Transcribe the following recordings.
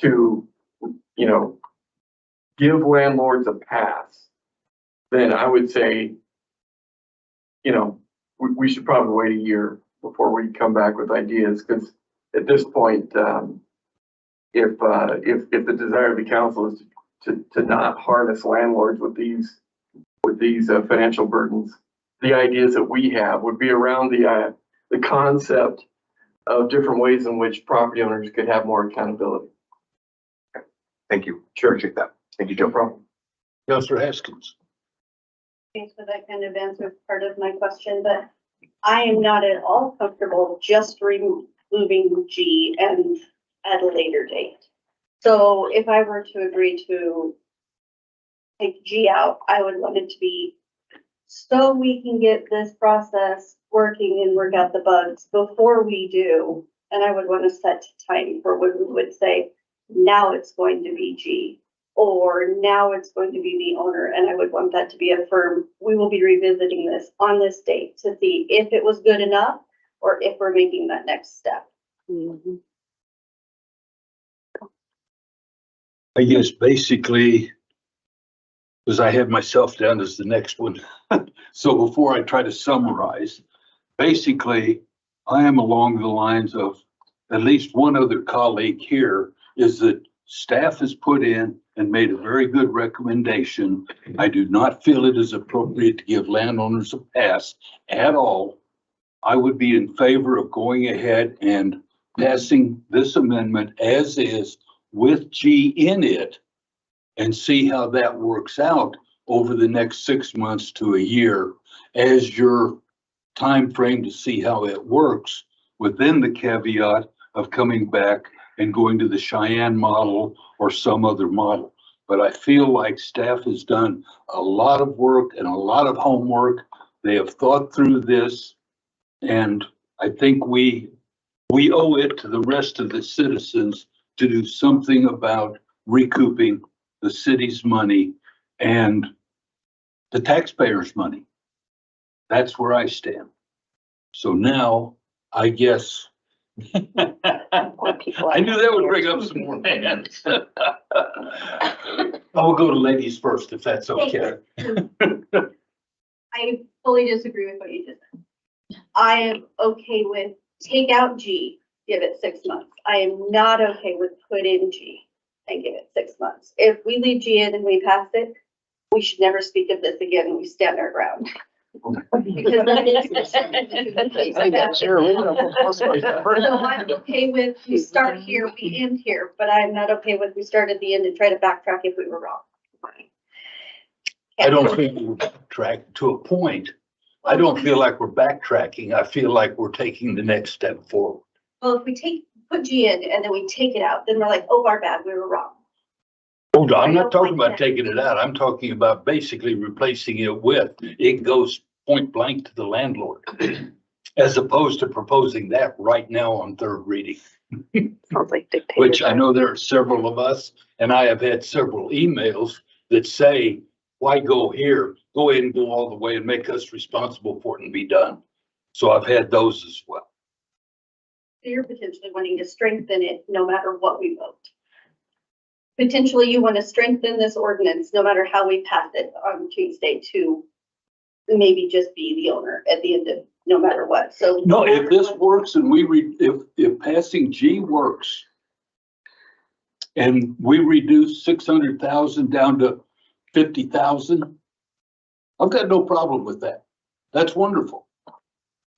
to, you know, give landlords a pass, then I would say, you know, we should probably wait a year before we come back with ideas, because at this point, if the desire of the council is to not harness landlords with these financial burdens, the ideas that we have would be around the concept of different ways in which property owners could have more accountability. Thank you. Sure. Appreciate that. Thank you, Joe. No problem. Councilor Haskins. Thanks for that kind of answer, part of my question, but I am not at all comfortable just removing G and at a later date. So if I were to agree to take G out, I would want it to be so we can get this process working and work out the bugs before we do. And I would want to set time for when we would say, now it's going to be G, or now it's going to be the owner. And I would want that to be a firm, we will be revisiting this on this date to see if it was good enough or if we're making that next step. Mm-hmm. I guess basically, because I have myself down as the next one. So before I try to summarize, basically, I am along the lines of at least one other colleague here is that staff has put in and made a very good recommendation. I do not feel it is appropriate to give landowners a pass at all. I would be in favor of going ahead and passing this amendment as is with G in it and see how that works out over the next 6 months to a year as your time frame to see how it works, within the caveat of coming back and going to the Cheyenne model or some other model. But I feel like staff has done a lot of work and a lot of homework. They have thought through this, and I think we owe it to the rest of the citizens to do something about recouping the city's money and the taxpayers' money. That's where I stand. So now, I guess, I knew that would bring up some more hands. I will go to ladies first, if that's okay. I fully disagree with what you just said. I am okay with take out G, give it 6 months. I am not okay with put in G and give it 6 months. If we leave G in and we pass it, we should never speak of this again. We stand our ground. Because that is Sure. so I'm okay with we start here, we end here, but I'm not okay with we start at the end and try to backtrack if we were wrong. I don't think we're backtracking to a point. I don't feel like we're backtracking. I feel like we're taking the next step forward. Well, if we put G in and then we take it out, then we're like, oh, our bad, we were wrong. Oh, I'm not talking about taking it out. I'm talking about basically replacing it with, it goes point blank to the landlord, as opposed to proposing that right now on third reading. Sounds like dictatorship. Which I know there are several of us, and I have had several emails that say, why go here? Go ahead and go all the way and make us responsible for it and be done. So I've had those as well. So you're potentially wanting to strengthen it no matter what we vote. Potentially you want to strengthen this ordinance no matter how we pass it on Tuesday to maybe just be the owner at the end of no matter what. So No, if this works and if passing G works and we reduce 600,000 down to 50,000, I've got no problem with that. That's wonderful.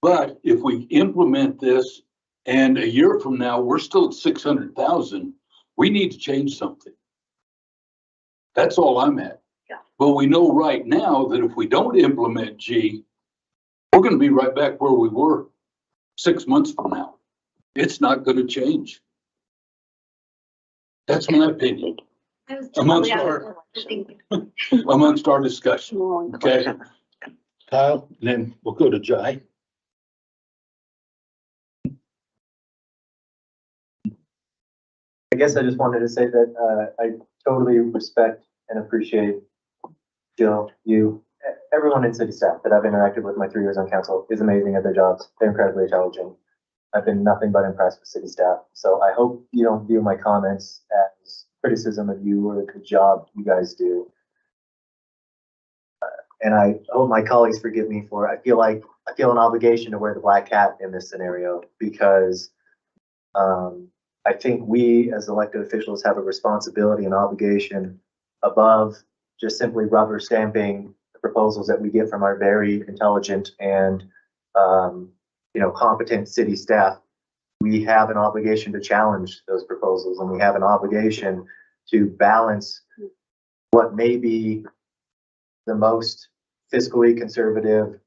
But if we implement this and a year from now, we're still at 600,000, we need to change something. That's all I'm at. Yeah. But we know right now that if we don't implement G, we're going to be right back where we were 6 months from now. It's not going to change. That's my opinion amongst our discussion. Okay, Kyle, then we'll go to Jai. I guess I just wanted to say that I totally respect and appreciate Jill, you, everyone in city staff that I've interacted with my 3 years on council is amazing at their jobs. They're incredibly intelligent. I've been nothing but impressed with city staff. So I hope you don't view my comments as criticism of you or the good job you guys do. And I hope my colleagues forgive me for, I feel an obligation to wear the black hat in this scenario because I think we as elected officials have a responsibility and obligation above just simply rubber stamping the proposals that we get from our very intelligent and competent city staff. We have an obligation to challenge those proposals, and we have an obligation to balance what may be the most fiscally conservative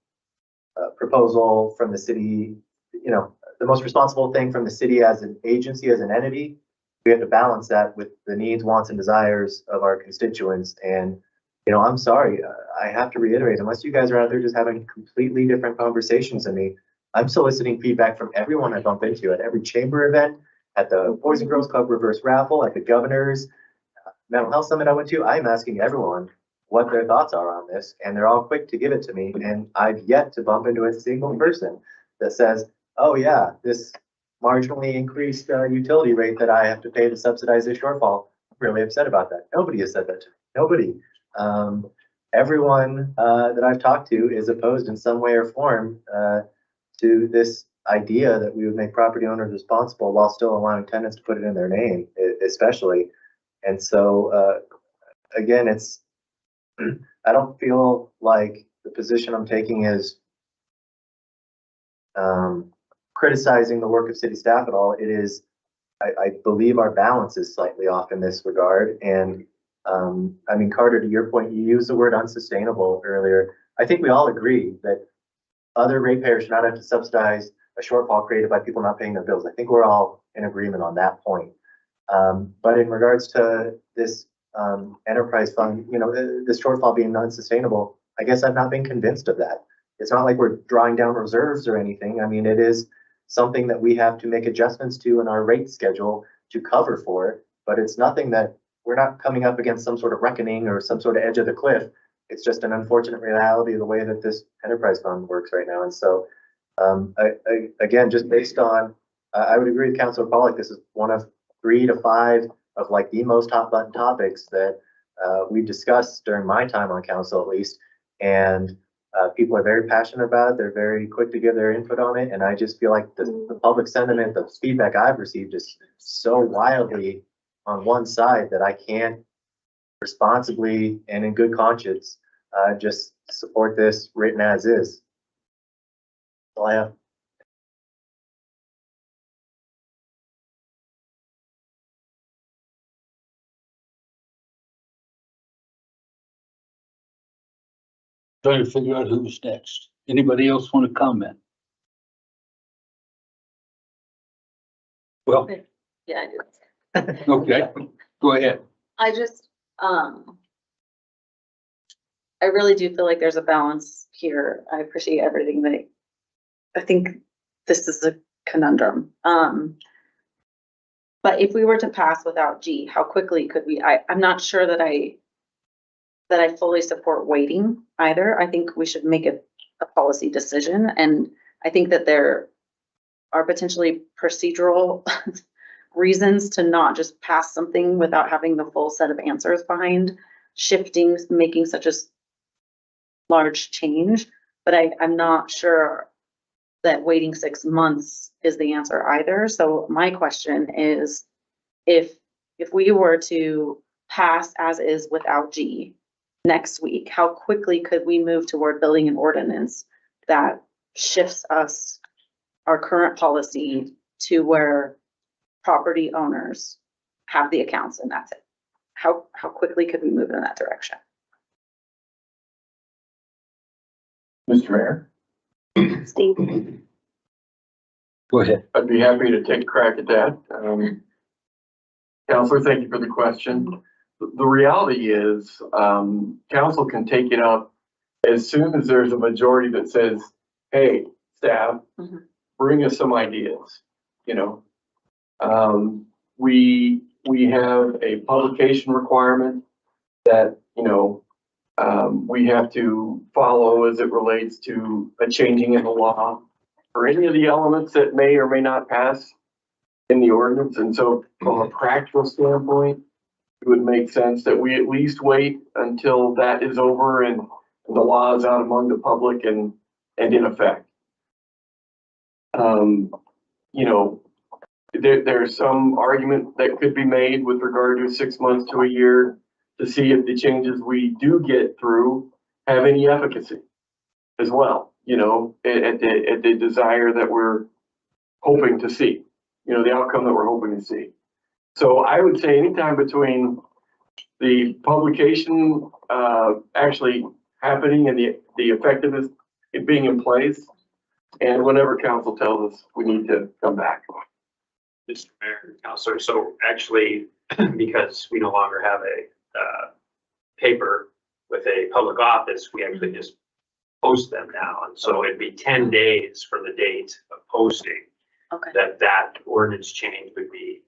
proposal from the city, the most responsible thing from the city as an agency, as an entity. We have to balance that with the needs, wants, and desires of our constituents. And, I'm sorry, I have to reiterate, unless you guys are out there just having completely different conversations than me, I'm soliciting feedback from everyone I bump into at every chamber event, at the Boys and Girls Club reverse raffle, at the governor's mental health summit I went to. I'm asking everyone what their thoughts are on this, and they're all quick to give it to me. And I've yet to bump into a single person that says, oh yeah, this marginally increased utility rate that I have to pay to subsidize this shortfall, I'm really upset about that. Nobody has said that to me. Nobody. Everyone that I've talked to is opposed in some way or form to this idea that we would make property owners responsible while still allowing tenants to put it in their name, especially. And so, again, I don't feel like the position I'm taking is criticizing the work of city staff at all. It is, I believe our balance is slightly off in this regard. And Carter, to your point, you used the word unsustainable earlier. I think we all agree that other ratepayers should not have to subsidize a shortfall created by people not paying their bills. I think we're all in agreement on that point. But in regards to this enterprise fund, this shortfall being unsustainable, I guess I've not been convinced of that. It's not like we're drawing down reserves or anything. It is something that we have to make adjustments to in our rate schedule to cover for it, but it's nothing that we're not coming up against some sort of reckoning or some sort of edge of the cliff. It's just an unfortunate reality of the way that this enterprise fund works right now. And so, again, just based on, I would agree with Councilor Pollack, this is one of 3 to 5 of like the most hot button topics that we've discussed during my time on council, at least. And people are very passionate about it. They're very quick to give their input on it. And I just feel like the public sentiment, the feedback I've received is so wildly on one side that I can't responsibly and in good conscience just support this written as is. That's all I have. Trying to figure out who's next. Anybody else want to comment? Well, Yeah, I do. okay, go ahead. I just, I really do feel like there's a balance here. I appreciate everything that, I think this is a conundrum. But if we were to pass without G, how quickly could we, I'm not sure that I fully support waiting either. I think we should make a policy decision. And I think that there are potentially procedural reasons to not just pass something without having the full set of answers behind shifting, making such a large change. But I'm not sure that waiting 6 months is the answer either. So my question is, if we were to pass as is without G next week, how quickly could we move toward building an ordinance that shifts us, our current policy, to where property owners have the accounts and that's it? How quickly could we move in that direction? Mr. Mayor, Steve? Go ahead. I'd be happy to take a crack at that. Counselor, thank you for the question. The reality is, council can take it up as soon as there's a majority that says, hey, staff, bring us some ideas. We have a publication requirement that, we have to follow as it relates to a changing in the law for any of the elements that may or may not pass in the ordinance. And so from a practical standpoint, it would make sense that we at least wait until that is over and the law is out among the public and in effect. You know, there's some argument that could be made with regard to 6 months to a year to see if the changes we do get through have any efficacy as well, you know, at the desire that we're hoping to see, you know, the outcome that we're hoping to see. So I would say anytime between the publication actually happening and the effectiveness it being in place and whenever council tells us we need to come back. Mr. Mayor and Councilor, so actually, because we no longer have a paper with a public office, we actually just post them now. And so it'd be 10 days from the date of posting Okay. that ordinance change would be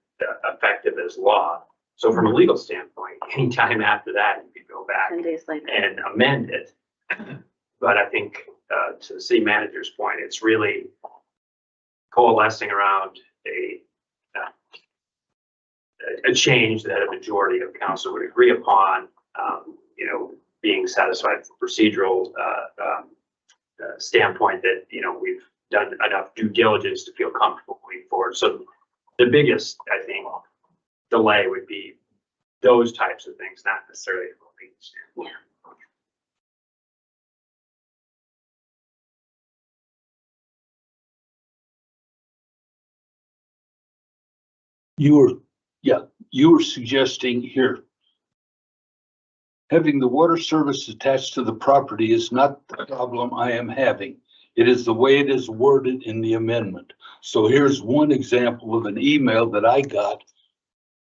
effective as law. So from a legal standpoint, anytime after that, you could go back 10 days later. and amend it. But I think, to the city manager's point, it's really coalescing around a change that a majority of council would agree upon, you know, being satisfied from procedural standpoint that, you know, we've done enough due diligence to feel comfortable moving forward. So the biggest, I think, delay would be those types of things, not necessarily from a legal standpoint. You were suggesting here. Having the water service attached to the property is not the problem I am having. It is the way it is worded in the amendment. So here's one example of an email that I got.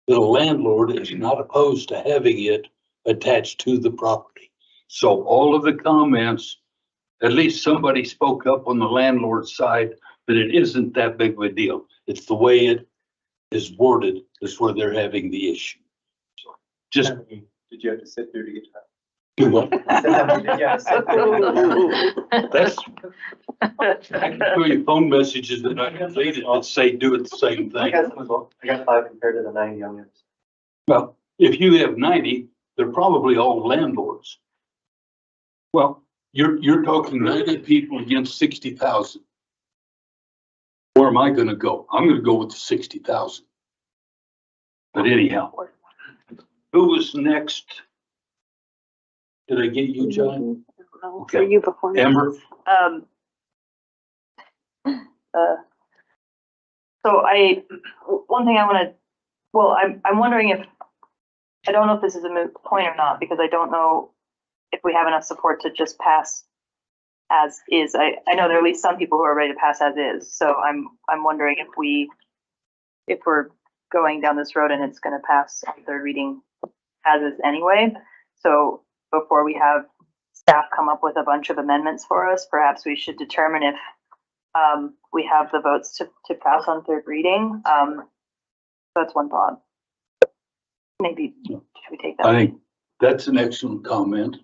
The landlord is not opposed to having it attached to the property. So all of the comments, at least somebody spoke up on the landlord's side that it isn't that big of a deal. It's the way it is worded is where they're having the issue. So just Did you have to sit through to get to that? do what? Did you have to sit through? That's, I can show you phone messages that I deleted that say do it the same I thing. got some as well. I got 5 compared to the 9 youngins. Well, if you have 90, they're probably all landlords. Well, you're talking 90 people against 60,000. Where am I gonna go? I'm gonna go with the 60,000. But anyhow, who was next? Did I get you, John? No, Okay. for you before. me. Amber? So one thing I wanna, well, I'm wondering if, I don't know if this is a moot point or not, because I don't know if we have enough support to just pass as is. I know there are at least some people who are ready to pass as is, so I'm wondering if we're going down this road and it's gonna pass on third reading as is anyway. So before we have staff come up with a bunch of amendments for us, perhaps we should determine if we have the votes to pass on third reading. That's one thought. Maybe, should we take that? I think that's an excellent comment.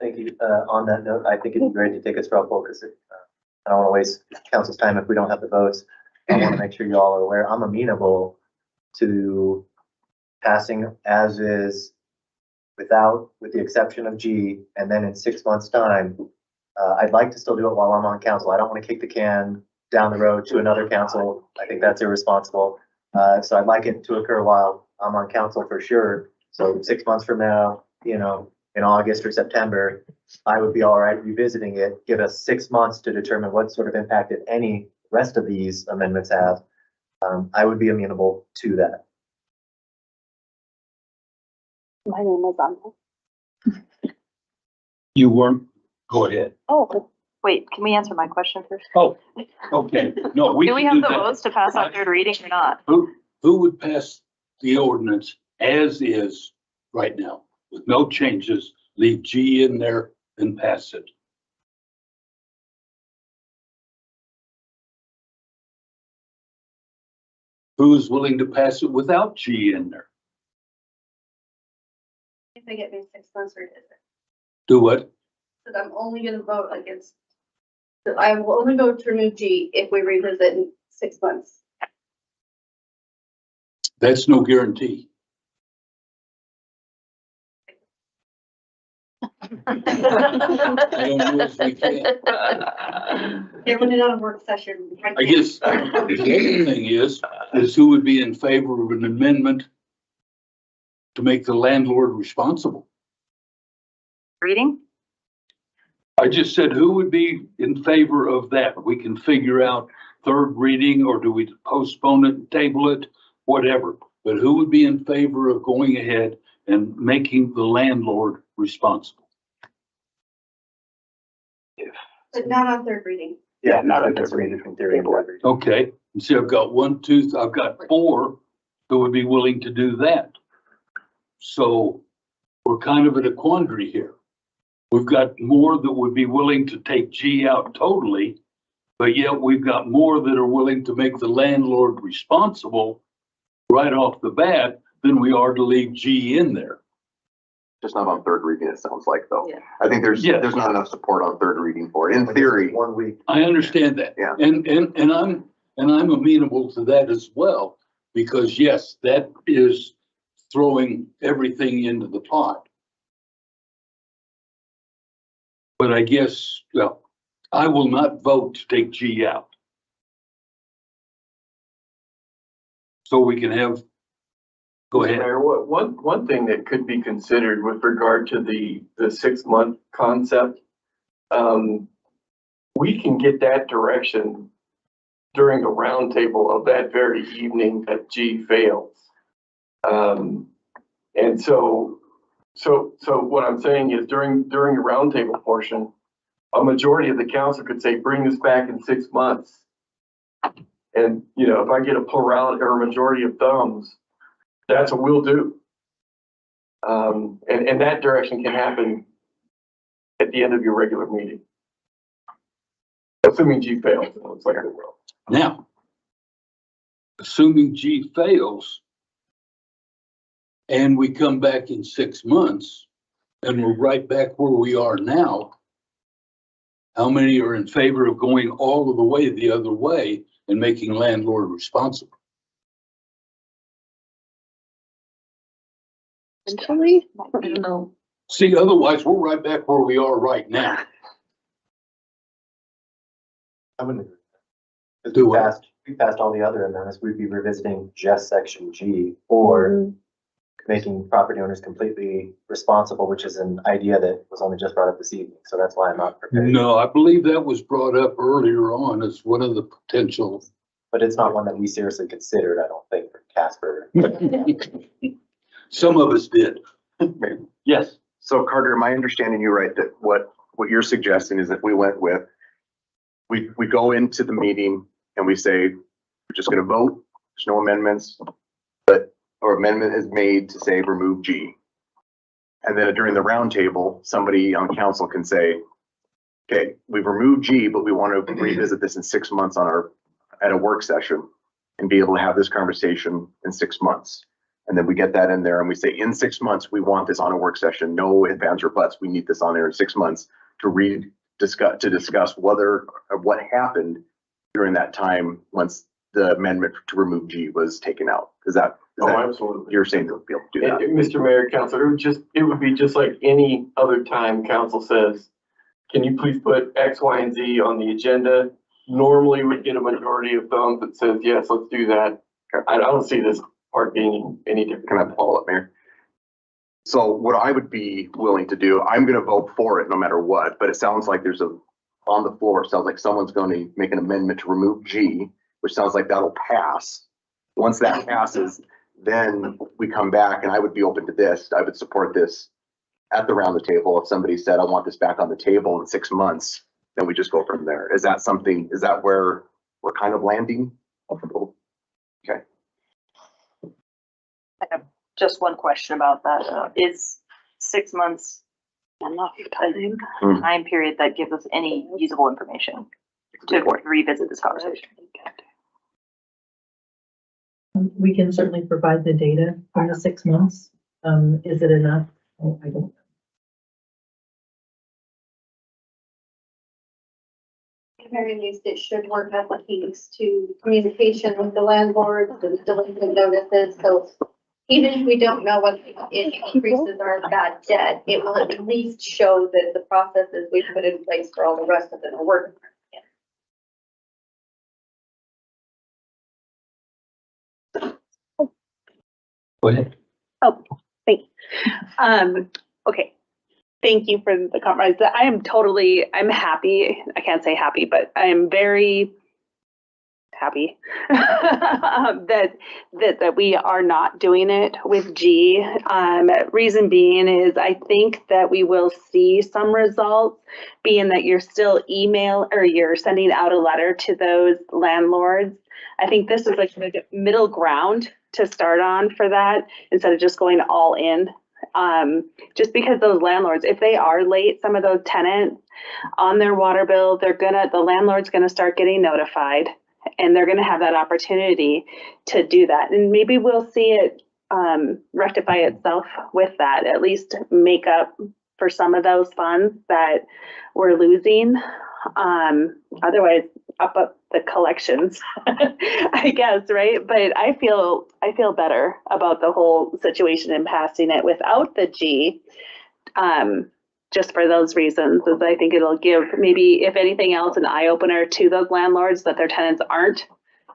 Thank you. On that note, I think it'd be great to take a straw poll because I don't want to waste council's time if we don't have the votes. I want to make sure you all are aware. I'm amenable to passing as is with the exception of G, and then in 6 months' time, I'd like to still do it while I'm on council. I don't want to kick the can down the road to another council. I think that's irresponsible. So I'd like it to occur while I'm on council for sure. So 6 months from now, you know, in August or September, I would be all right revisiting it. Give us 6 months to determine what sort of impact, if any, rest of these amendments have. I would be amenable to that. My name is on. You weren't, go ahead. Oh, wait, can we answer my question first? Oh, okay. No, we Do we can have do the that. votes to pass on third reading or not? Who would pass the ordinance as is right now with no changes, leave G in there and pass it? Who is willing to pass it without G in there? If they get me 6 months or is it? Do what? That I'm only gonna vote against, that I will only vote to remove G if we revisit in 6 months. That's no guarantee. I don't know if we can. Doing it on a work session. Right I now. guess the other thing is who would be in favor of an amendment to make the landlord responsible? Reading? I just said, who would be in favor of that? We can figure out third reading, or do we postpone it, table it, whatever. But who would be in favor of going ahead and making the landlord responsible? But not on third reading. Yeah, not not a a reading between theory and third reading. Okay, and see, I've got I've got 4 who would be willing to do that. So we're kind of at a quandary here. We've got more that would be willing to take G out totally, but yet we've got more that are willing to make the landlord responsible right off the bat than we are to leave G in there. Just not on third reading, it sounds like, though. Yeah. I think there's Yeah. not enough support on third reading for it. In theory, 1 week. I understand that. Yeah. And I'm amenable to that as well, because yes, that is throwing everything into the pot. But I guess, well, I will not vote to take G out. So we can have, go Mr. ahead. Mayor, one thing that could be considered with regard to the 6-month concept, we can get that direction during the roundtable of that very evening that G fails. And so what I'm saying is during the roundtable portion, a majority of the council could say, bring this back in 6 months. And, you know, if I get a plurality or a majority of thumbs, that's what we'll do. And that direction can happen at the end of your regular meeting. Assuming G fails, it looks like it will. Now, assuming G fails and we come back in 6 months and we're right back where we are now, how many are in favor of going all of the way the other way and making landlord responsible? Potentially, I don't know. See, otherwise we're right back where we are right now. I wouldn't agree. Because Do we what? passed all the other amendments, we'd be revisiting just section G or making property owners completely responsible, which is an idea that was only just brought up this evening. So that's why I'm not prepared. No, I believe that was brought up earlier on as one of the potential. But it's not one that we seriously considered, I don't think, for Casper. Some of us did. Yes. so Carter, am I understanding you right, that what you're suggesting is that we went with, we go into the meeting and we say, we're just gonna vote, there's no amendments, or amendment is made to say remove G. And then during the roundtable, somebody on council can say, okay, we've removed G, but we want to revisit this in 6 months at a work session and be able to have this conversation in 6 months. And then we get that in there and we say, in 6 months, we want this on a work session, no ifs, ands, or buts. We need this on there in 6 months to discuss whether or what happened during that time once the amendment to remove G was taken out. Is that Absolutely. you're saying they'll be able to do that? And, Mr. Mayor, Councilor, it would be just like any other time council says, can you please put X, Y, and Z on the agenda? Normally we get a majority of thumbs that says, yes, let's do that. I don't see this part being any different. Can I follow up, Mayor? So what I would be willing to do, I'm gonna vote for it no matter what, but it sounds like on the floor, it sounds like someone's going to make an amendment to remove G, which sounds like that'll pass. Once that passes, then we come back and I would be open to this. I would support this at the round the table. If somebody said, I want this back on the table in 6 months, then we just go from there. Is that where we're kind of landing? Okay. I have just one question about that. Is 6 months enough time period that gives us any usable information to revisit this conversation? We can certainly provide the data for the 6 months. Is it enough? I don't know. At the very least, it should work out the kinks to communication with the landlord, the delinquent notices, so even if we don't know what it increases our bad debt, it will at least show that the processes we put in place for all the rest of them are working. Go ahead. Okay. Thank you for the compromise. I'm happy. I can't say happy, but I am very happy that we are not doing it with G. Reason being is I think that we will see some results, being that you're still you're sending out a letter to those landlords. I think this is like a middle ground to start on for that instead of just going all in. Just because those landlords, if they are late, some of those tenants on their water bill, the landlord's gonna start getting notified and they're gonna have that opportunity to do that. And maybe we'll see it rectify itself with that, at least make up for some of those funds that we're losing. Otherwise, up the collections, I guess, right? But I feel better about the whole situation and passing it without the G. Just for those reasons, is I think it'll give maybe, if anything else, an eye opener to those landlords that their tenants aren't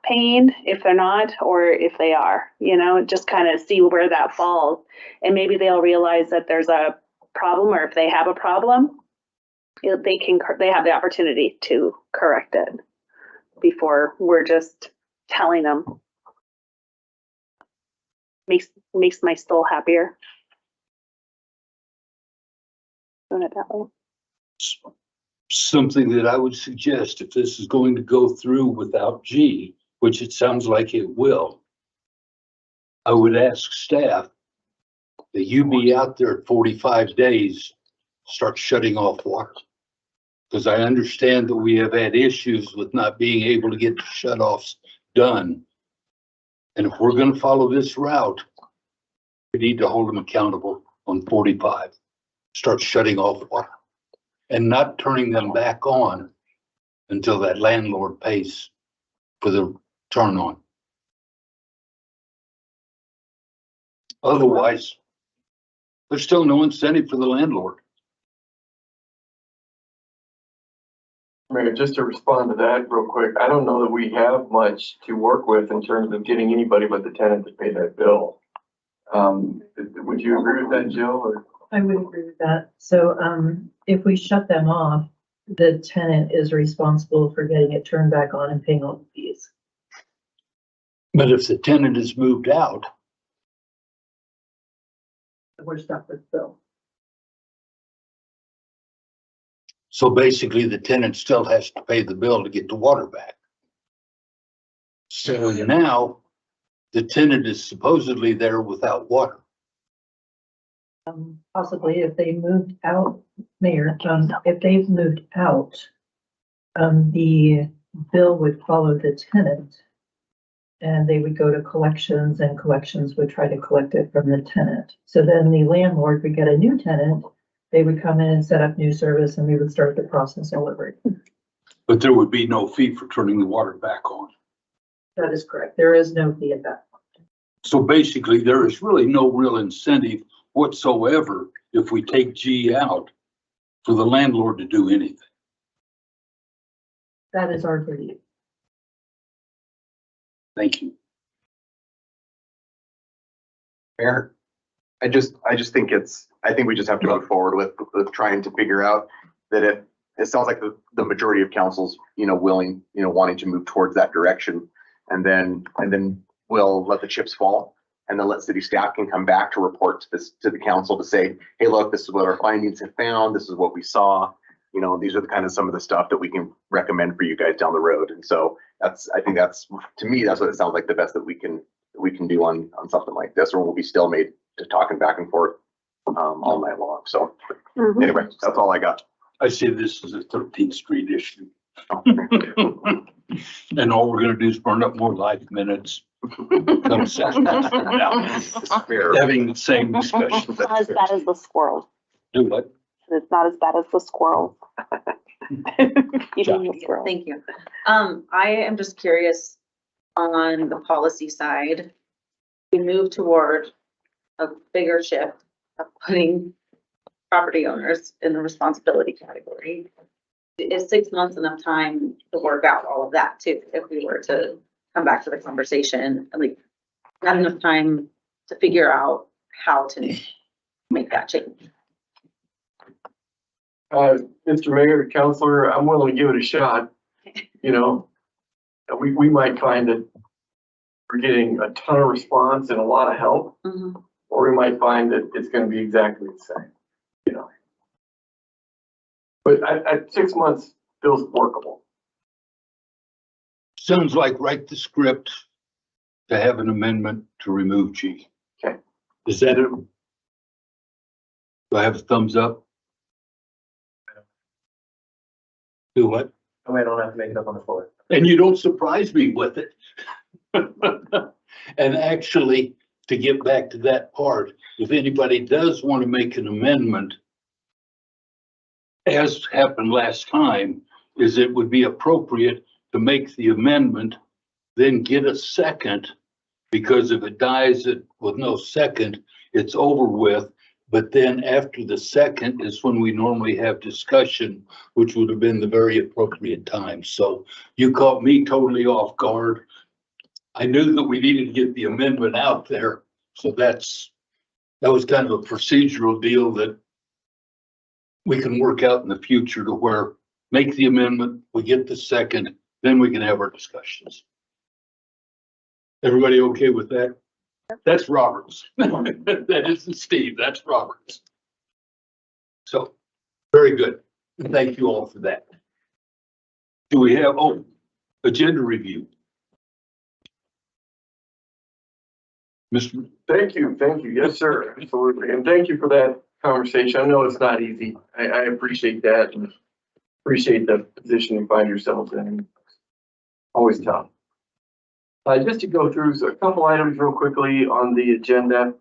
paying if they're not, or if they are, just kind of see where that falls. And maybe they'll realize that there's a problem, or if they have a problem, they have the opportunity to correct it before we're just telling them. Makes my soul happier. Doing it that way. Something that I would suggest, if this is going to go through without G, which it sounds like it will, I would ask staff that you be out there at 45 days, start shutting off water. Because I understand that we have had issues with not being able to get the shut-offs done. And if we're going to follow this route, we need to hold them accountable on 45. Start shutting off water and not turning them back on until that landlord pays for the turn on. Otherwise, there's still no incentive for the landlord. Mayor, just to respond to that real quick, I don't know that we have much to work with in terms of getting anybody but the tenant to pay that bill. Would you agree with that, Jill? Or? I would agree with that. So, if we shut them off, the tenant is responsible for getting it turned back on and paying all the fees. But if the tenant is moved out, We're stuck with the bill. so basically the tenant still has to pay the bill to get the water back. So now the tenant is supposedly there without water. Possibly if they moved out, Mayor, if they've moved out, the bill would follow the tenant. And they would go to collections and collections would try to collect it from the tenant. So then the landlord would get a new tenant. They would come in and set up new service and we would start the process all over again. But there would be no fee for turning the water back on. That is correct. There is no fee at that point. So basically there is really no real incentive whatsoever if we take G out for the landlord to do anything. That is our belief. Thank you. Mayor, I just think I think we just have to move forward with trying to figure out that it sounds like the majority of councils, willing, wanting to move towards that direction. And then we'll let the chips fall and then let city staff can come back to report to the council to say, hey, look, this is what our findings have found. This is what we saw. These are the kind of some of the stuff that we can recommend for you guys down the road. And so I think to me, that's what it sounds like the best that we can do on something like this, or we'll be still made to talking back and forth all night long. So anyway, that's all I got. I see this is a 13th Street issue. And all we're gonna do is burn up more life minutes. Come sessions from now, having the same discussion. Not as bad as the squirrel. Do what? It's not as bad as the squirrel. Eating the squirrel. Thank you. I am just curious on the policy side. we move toward a bigger shift of putting property owners in the responsibility category. Is 6 months enough time to work out all of that too, if we were to come back to the conversation, like, not enough time to figure out how to make that change? Mr. Mayor, Counselor, I'm willing to give it a shot. You know, we might find that we're getting a ton of response and a lot of help, Mhm. or we might find that it's gonna be exactly the same, you know. But at 6 months feels workable. Sounds like write the script to have an amendment to remove G. Okay. Is that it? Do I have a thumbs up? Do what? Oh, I don't have to make it up on the floor. And you don't surprise me with it. And actually, to get back to that part, if anybody does want to make an amendment, as happened last time, is it would be appropriate to make the amendment, then get a second, because if it dies with no second, it's over with. But then after the second is when we normally have discussion, which would have been the very appropriate time. So you caught me totally off guard. I knew that we needed to get the amendment out there. So that was kind of a procedural deal that we can work out in the future to where make the amendment, we get the second, then we can have our discussions. Everybody okay with that? That's Roberts. That isn't Steve, that's Roberts. So, very good. Thank you all for that. Do we have, agenda review? Mr. Thank you. Yes, sir. Absolutely. And thank you for that conversation. I know it's not easy. I appreciate that and appreciate the position you find yourselves in. Always tough. Just to go through a couple items real quickly on the agenda.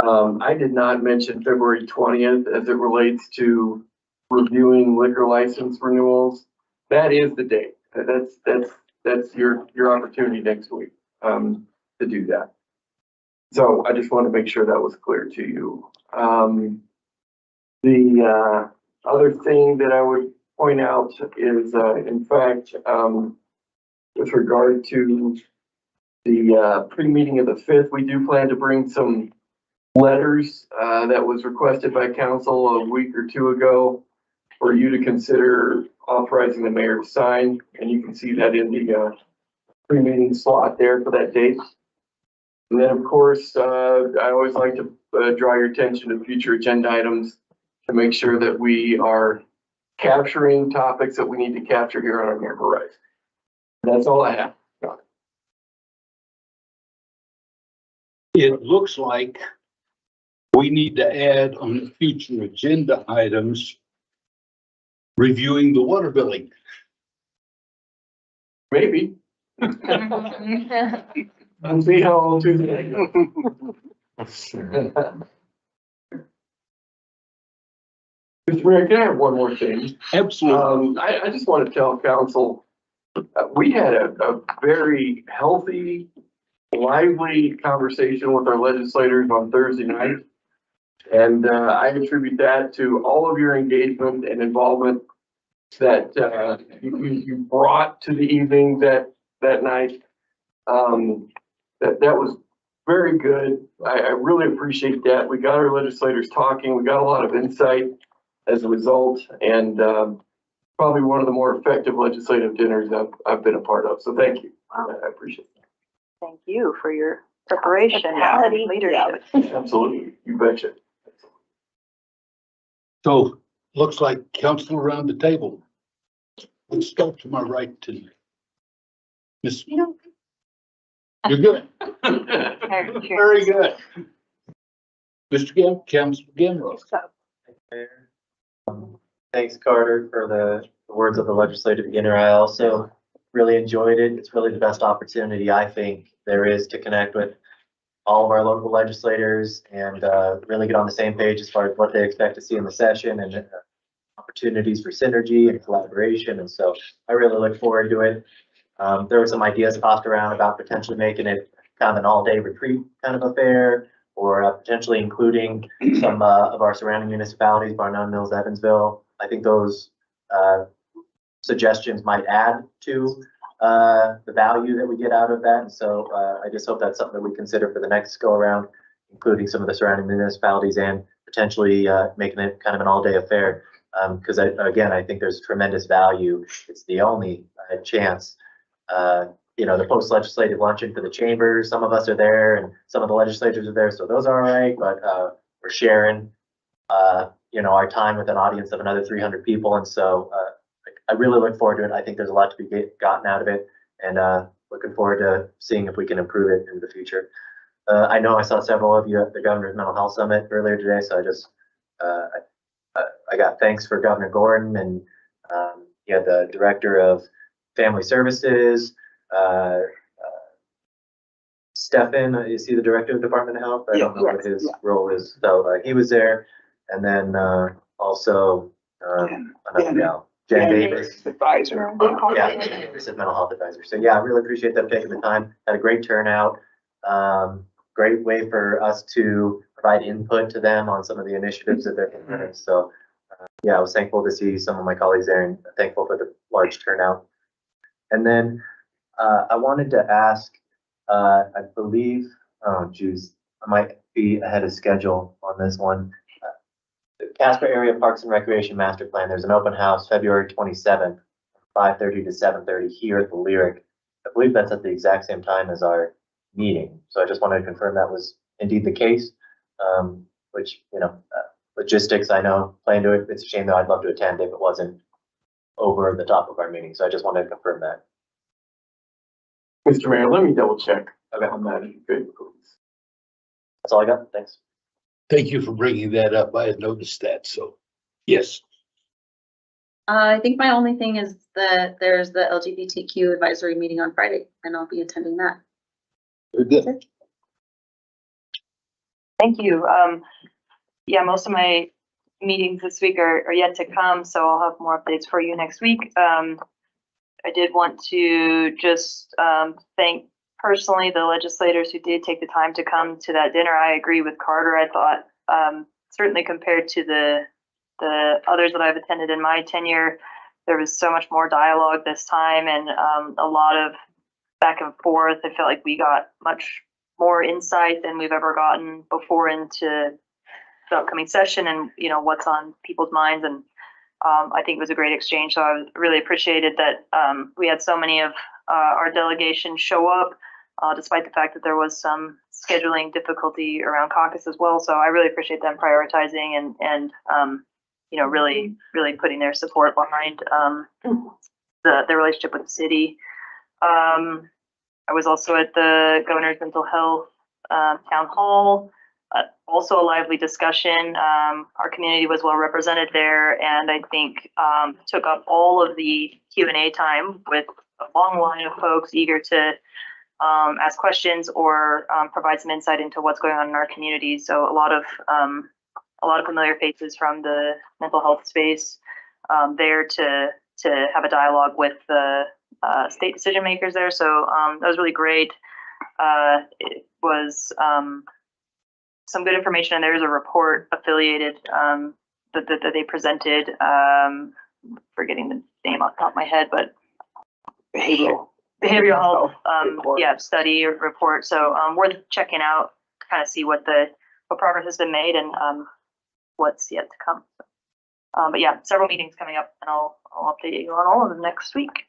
I did not mention February 20th as it relates to reviewing liquor license renewals. That is the date. That's your opportunity next week, to do that. So I just want to make sure that was clear to you. The other thing that I would point out is, in fact, with regard to the pre-meeting of the 5th, we do plan to bring some letters that was requested by council a week or two ago for you to consider authorizing the mayor to sign, and you can see that in the pre-meeting slot there for that date. And then, of course, I always like to draw your attention to future agenda items to make sure that we are capturing topics that we need to capture here on our Mayor Horizon. That's all I have. It looks like we need to add on the future agenda items, reviewing the water billing. Maybe. And see how all Tuesday goes. Mr. Mayor, can I have one more thing? Absolutely. I just want to tell council, we had a very healthy, lively conversation with our legislators on Thursday night. And I attribute that to all of your engagement and involvement that you brought to the evening that night. That was very good. I really appreciate that. We got our legislators talking. We got a lot of insight as a result, and probably one of the more effective legislative dinners I've been a part of. So thank you. I appreciate it. Thank you for your preparation and leadership. Absolutely. You betcha. So looks like council around the table. Let's start to my right to Miss. You're good. Very good. Mr. Councilor Gamrow. Thanks, Carter, for the words of the legislative beginner. I also really enjoyed it. It's really the best opportunity I think there is to connect with all of our local legislators and really get on the same page as far as what they expect to see in the session and opportunities for synergy and collaboration. And so I really look forward to it. There were some ideas tossed around about potentially making it kind of an all-day retreat kind of affair, or potentially including some of our surrounding municipalities, Barnum, Mills, Evansville. I think those suggestions might add to the value that we get out of that. And so I just hope that's something that we consider for the next go around, including some of the surrounding municipalities and potentially making it kind of an all-day affair. Because again, I think there's tremendous value. It's the only chance. The post-legislative luncheon for the chamber, some of us are there and some of the legislators are there, so those are all right, but we're sharing, our time with an audience of another 300 people. And so I really look forward to it. I think there's a lot to be gotten out of it, and looking forward to seeing if we can improve it in the future. I know I saw several of you at the Governor's Mental Health Summit earlier today, so I just, I got thanks for Governor Gordon, and he had the Director of Family Services, Stefan, is he the Director of Department of Health? I don't know what his role is, so he was there. And then also another gal, Jen Davis. Advisor. Yeah, Jen Davis is Mental Health Advisor. So yeah, I really appreciate them taking the time. Had a great turnout. Great way for us to provide input to them on some of the initiatives that they're implementing. So yeah, I was thankful to see some of my colleagues there, and thankful for the large turnout. And then I wanted to ask, I believe, oh geez, I might be ahead of schedule on this one. The Casper Area Parks and Recreation Master Plan, there's an open house February 27th, 5:30 to 7:30 here at the Lyric. I believe that's at the exact same time as our meeting. So I just wanted to confirm that was indeed the case, which, logistics, I know, play into it. It's a shame though, I'd love to attend if it wasn't over the top of our meeting. So I just wanted to confirm that. Mr. Mayor, let me double check Okay. on that, if you could, please. That's all I got. Thanks. Thank you for bringing that up. I had noticed that, so, yes. I think my only thing is that there's the LGBTQ advisory meeting on Friday, and I'll be attending that. Very good. Thank you. Yeah, most of my meetings this week are yet to come, so I'll have more updates for you next week. I did want to just thank personally the legislators who did take the time to come to that dinner. I agree with Carter. I thought certainly compared to the others that I've attended in my tenure, there was so much more dialogue this time, and a lot of back and forth. I felt like we got much more insight than we've ever gotten before into the upcoming session and what's on people's minds. And I think it was a great exchange. So I really appreciated that we had so many of our delegation show up, despite the fact that there was some scheduling difficulty around caucus as well. So I really appreciate them prioritizing and really putting their support behind the relationship with the city. I was also at the Governor's Mental Health Town Hall. Also a lively discussion. Our community was well represented there, and I think took up all of the Q&A time with a long line of folks eager to ask questions or provide some insight into what's going on in our community. So a lot of familiar faces from the mental health space there to have a dialogue with the state decision makers there. So that was really great. It was some good information, and there's a report affiliated that they presented. Forgetting the name off the top of my head, but behavioral health study or report. So worth checking out, kind of see what progress has been made and what's yet to come. But yeah, several meetings coming up, and I'll update you on all of them next week.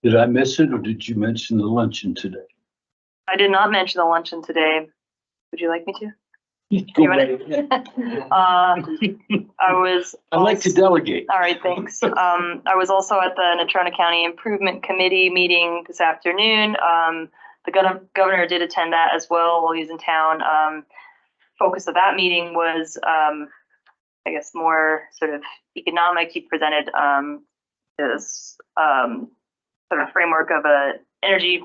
Did I miss it, or did you mention the luncheon today? I did not mention the luncheon today. Would you like me to? Go You right wanna- ahead. I like to delegate. All right, thanks. I was also at the Natrona County Improvement Committee meeting this afternoon. The governor did attend that as well while he was in town. Focus of that meeting was, I guess, more sort of economic. He presented this sort of framework of a energy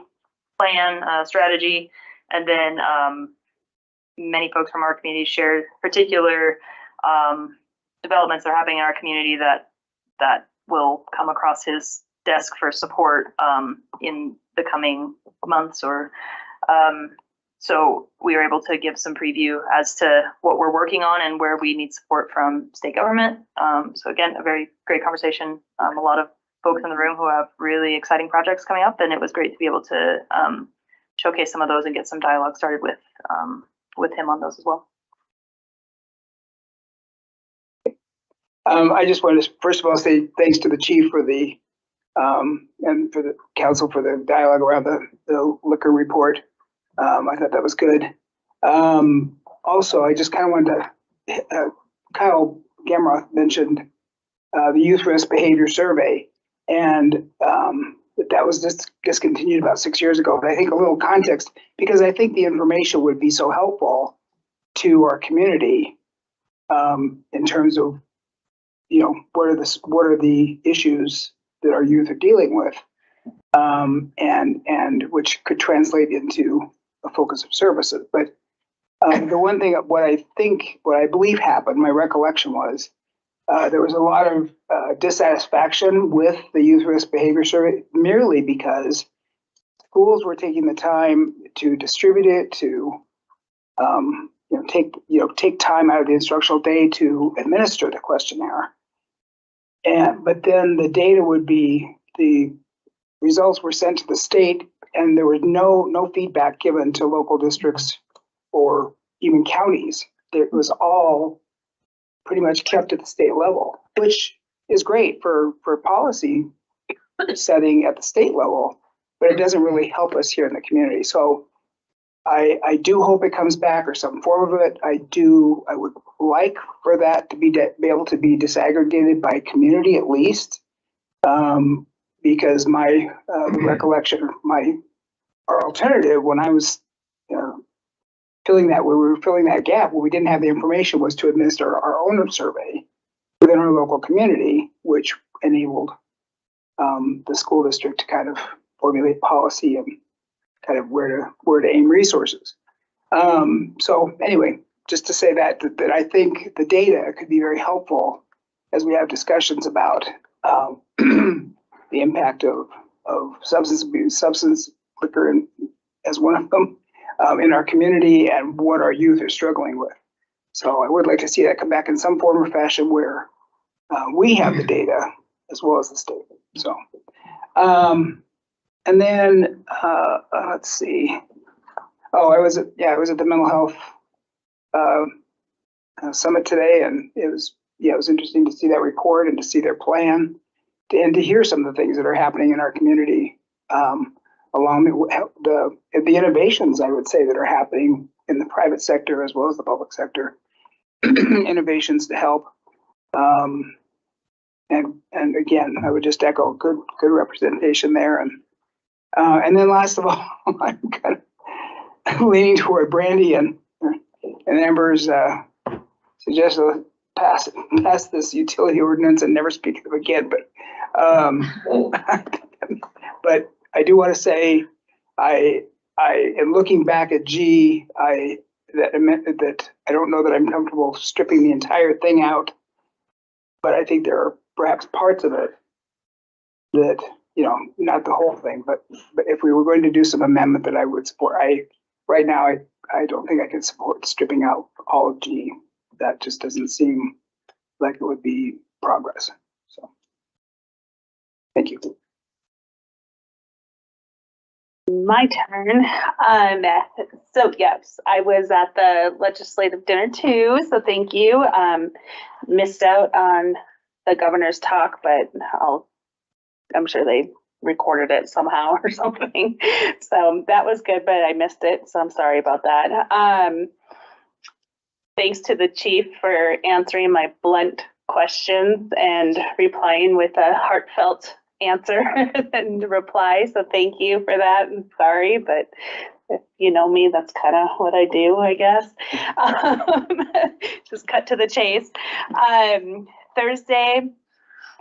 plan strategy, and then many folks from our community shared particular developments that are happening in our community that will come across his desk for support, in the coming months or, so we were able to give some preview as to what we're working on and where we need support from state government. So again, a very great conversation. A lot of folks in the room who have really exciting projects coming up, and it was great to be able to showcase some of those and get some dialogue started with him on those as well. I just wanted to first of all say thanks to the chief for the and for the council for the dialogue around the liquor report. I thought that was good. Also, I just kind of wanted to, Kyle Gamroth mentioned the youth risk behavior survey, and that was just discontinued about 6 years ago. But I think a little context, because I think the information would be so helpful to our community in terms of, you know, what are the issues that our youth are dealing with, and which could translate into a focus of services. But the one thing, what I believe happened, my recollection was, there was a lot of dissatisfaction with the youth risk behavior survey, merely because schools were taking the time to distribute it, to take time out of the instructional day to administer the questionnaire. But then the data would be, the results were sent to the state, and there was no feedback given to local districts or even counties. It was all pretty much kept at the state level, which is great for policy setting at the state level, but it doesn't really help us here in the community. So I do hope it comes back, or some form of it. I would like for that to be able to be disaggregated by community at least, because my recollection, our alternative when I was we were filling that gap when we didn't have the information, was to administer our own survey within our local community, which enabled the school district to kind of formulate policy and kind of where to aim resources. So anyway, just to say that I think the data could be very helpful as we have discussions about the impact of substance abuse, liquor, and as one of them in our community, and what our youth are struggling with. So I would like to see that come back in some form or fashion where we have the data as well as the state. So, and then let's see. Oh, I was at the mental health summit today, and it was interesting to see that report and to see their plan, and to hear some of the things that are happening in our community, along the innovations, I would say, that are happening in the private sector as well as the public sector, innovations to help. And again, I would just echo good representation there. And then last of all, I'm kind of leaning toward Brandy and Amber's suggestion to pass this utility ordinance and never speak of it again. But I do want to say, I am looking back at G. That I don't know that I'm comfortable stripping the entire thing out, but I think there are perhaps parts of it that, not the whole thing, but if we were going to do some amendment, that I would support. Right now I don't think I can support stripping out all of G. That just doesn't seem like it would be progress. So, thank you. My turn. So yes, I was at the legislative dinner too, so thank you. Missed out on the governor's talk, but I'm sure they recorded it somehow or something. So that was good, but I missed it, so I'm sorry about that. Thanks to the chief for answering my blunt questions and replying with a heartfelt answer and reply. So thank you for that. I'm sorry, but if you know me, that's kind of what I do, I guess. Just cut to the chase. Thursday,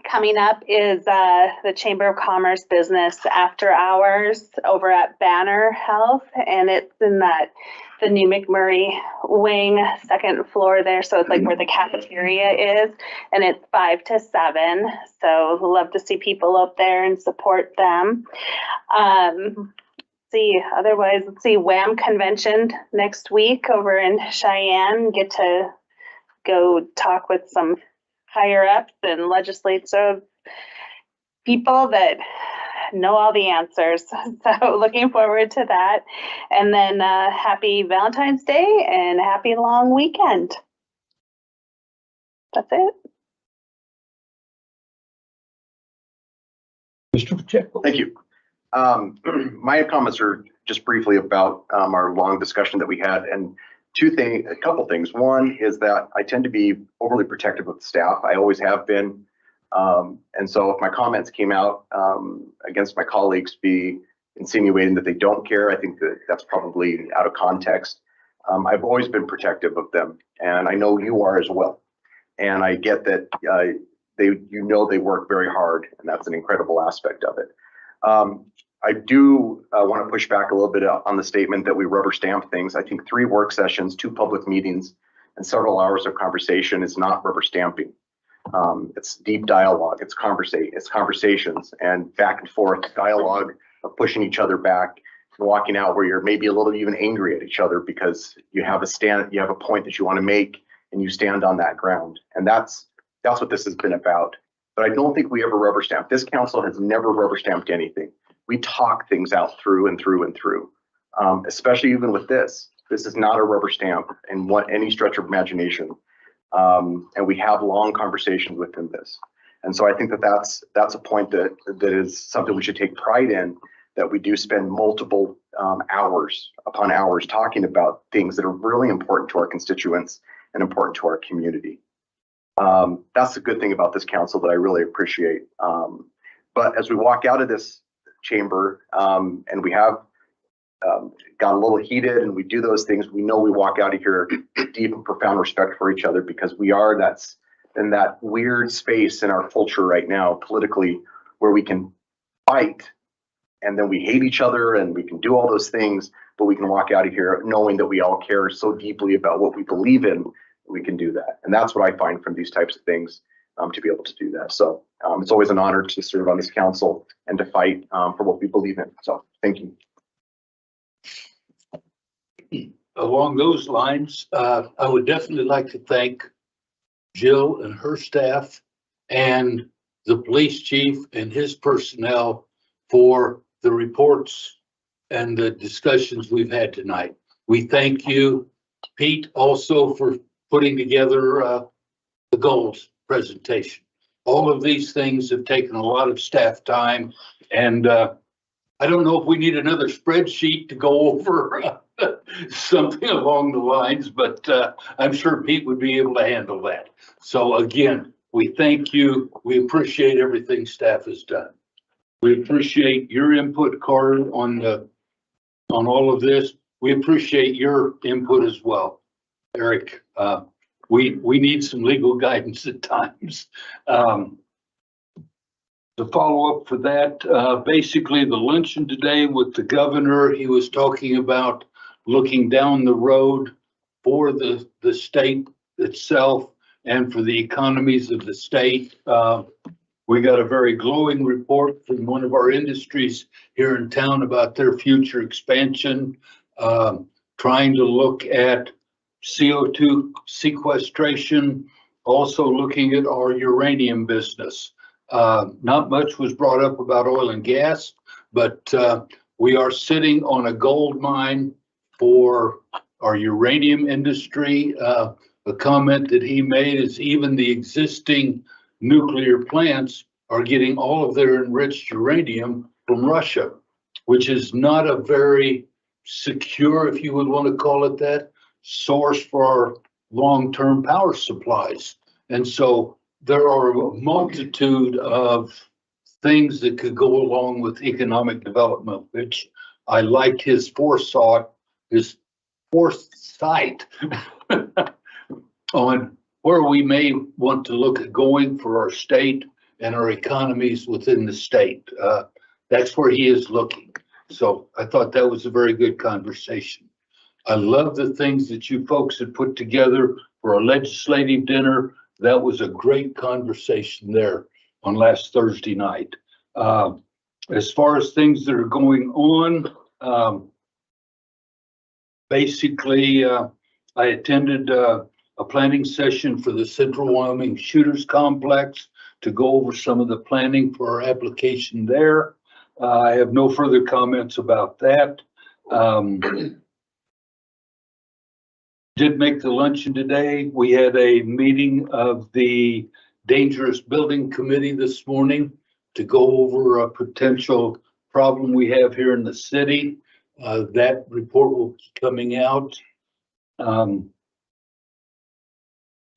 coming up is the Chamber of Commerce Business After Hours over at Banner Health, and it's in the new McMurray wing, second floor there. So it's like where the cafeteria is, and it's 5 to 7. So love to see people up there and support them. Otherwise, let's see, WHAM convention next week over in Cheyenne. Get to go talk with some higher ups and legislative people that know all the answers. So looking forward to that. And then happy Valentine's Day and happy long weekend. That's it. Mr. Pacheco. Thank you. My comments are just briefly about our long discussion that we had, and a couple things. One is that I tend to be overly protective of the staff. I always have been. And so if my comments came out against my colleagues be insinuating that they don't care, I think that that's probably out of context. I've always been protective of them, and I know you are as well. And I get that they work very hard, and that's an incredible aspect of it. I do want to push back a little bit on the statement that we rubber stamp things. I think 3 work sessions, 2 public meetings, and several hours of conversation is not rubber stamping. It's deep dialogue, it's conversations and back and forth dialogue of pushing each other back, walking out where you're maybe a little even angry at each other because you have a point that you want to make and you stand on that ground. And that's what this has been about. But I don't think we ever rubber stamp. This council has never rubber stamped anything. We talk things out through and through and through, especially even with this. This is not a rubber stamp in any stretch of imagination. And we have long conversations within this. And so I think that's a point that is something we should take pride in, that we do spend multiple hours upon hours talking about things that are really important to our constituents and important to our community. That's the good thing about this council that I really appreciate. But as we walk out of this chamber and we have got a little heated and we do those things, we know we walk out of here deep and profound respect for each other, because we are in that weird space in our culture right now politically where we can fight and then we hate each other and we can do all those things, but we can walk out of here knowing that we all care so deeply about what we believe in. We can do that. And that's what I find from these types of things, to be able to do that. So it's always an honor to serve on this council and to fight for what we believe in. So thank you. Along those lines, I would definitely like to thank Jill and her staff and the police chief and his personnel for the reports and the discussions we've had tonight. We thank you, Pete, also for putting together the goals presentation. All of these things have taken a lot of staff time, and I don't know if we need another spreadsheet to go over something along the lines, but I'm sure Pete would be able to handle that. So again, we thank you. We appreciate everything staff has done. We appreciate your input, Carter, on all of this. We appreciate your input as well, Eric. We need some legal guidance at times. To follow up for that, basically the luncheon today with the governor, he was talking about looking down the road for the state itself and for the economies of the state. We got a very glowing report from one of our industries here in town about their future expansion, trying to look at CO2 sequestration, also looking at our uranium business. Not much was brought up about oil and gas, but we are sitting on a gold mine for our uranium industry. A comment that he made is even the existing nuclear plants are getting all of their enriched uranium from Russia, which is not a very secure, if you would want to call it that, source for our long-term power supplies. And so there are a multitude of things that could go along with economic development, which I liked his foresight on where we may want to look at going for our state and our economies within the state. That's where he is looking. So I thought that was a very good conversation. I love the things that you folks had put together for a legislative dinner. That was a great conversation there on last Thursday night. As far as things that are going on, basically, I attended a planning session for the Central Wyoming Shooters Complex to go over some of the planning for our application there. I have no further comments about that. Did make the luncheon today. We had a meeting of the Dangerous Building Committee this morning to go over a potential problem we have here in the city. That report will be coming out.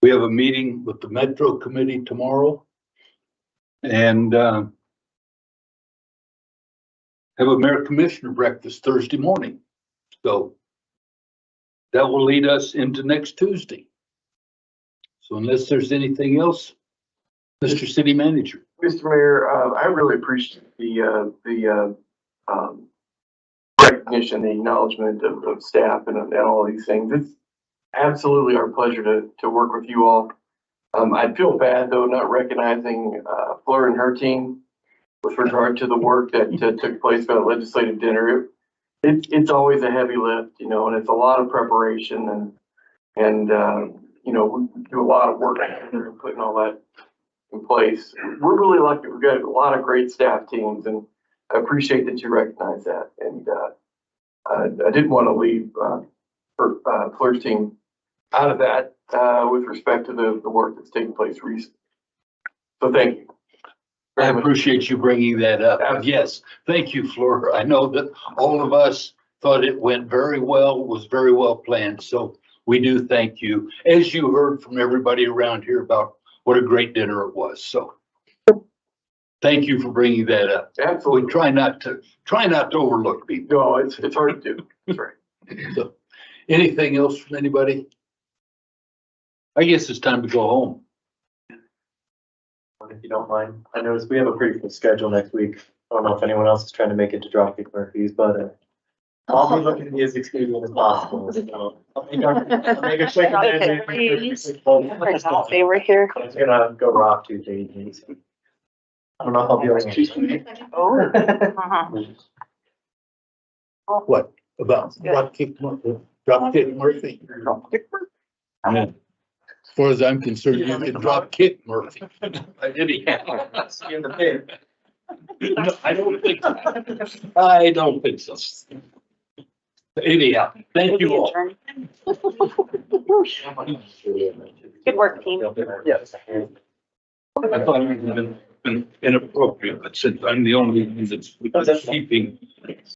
We have a meeting with the Metro Committee tomorrow. And have a mayor commissioner breakfast Thursday morning. So that will lead us into next Tuesday. So unless there's anything else, Mr. City Manager. Mr. Mayor, I really appreciate the recognition, the acknowledgement of staff and all these things. It's absolutely our pleasure to work with you all. I feel bad though, not recognizing Fleur and her team with regard to the work that took place for the legislative dinner. It's always a heavy lift, you know, and it's a lot of preparation and you know, we do a lot of work in putting all that in place. We're really lucky. We've got a lot of great staff teams, and I appreciate that you recognize that. And I didn't want to leave Fleur's team out of that with respect to the work that's taking place recently. So thank you. I appreciate you bringing that up. Absolutely. Yes, thank you, Fleur. I know that all of us thought it went very well, was very well planned. So we do thank you, as you heard from everybody around here about what a great dinner it was. So thank you for bringing that up. Absolutely. We try not to overlook people. No, it's hard to do. That's right. So, anything else from anybody? I guess it's time to go home. If you don't mind, I noticed we have a pretty full schedule next week. I don't know if anyone else is trying to make it to Dropkick Murphy's, but I'll be looking to be as expedient as possible. So I'll make a quick amendment. They were here. I'm gonna go rock Tuesday evening. So I don't know if I'll be able to. What about Dropkick Murphy? Yeah. As far as I'm concerned, you can drop kick Murphy. Anyhow. See you in the pit. No, I don't think so. I don't think so. Anyhow, thank you all. Good work, team. Yes. I thought it would have been inappropriate, but since I'm the only one that's keeping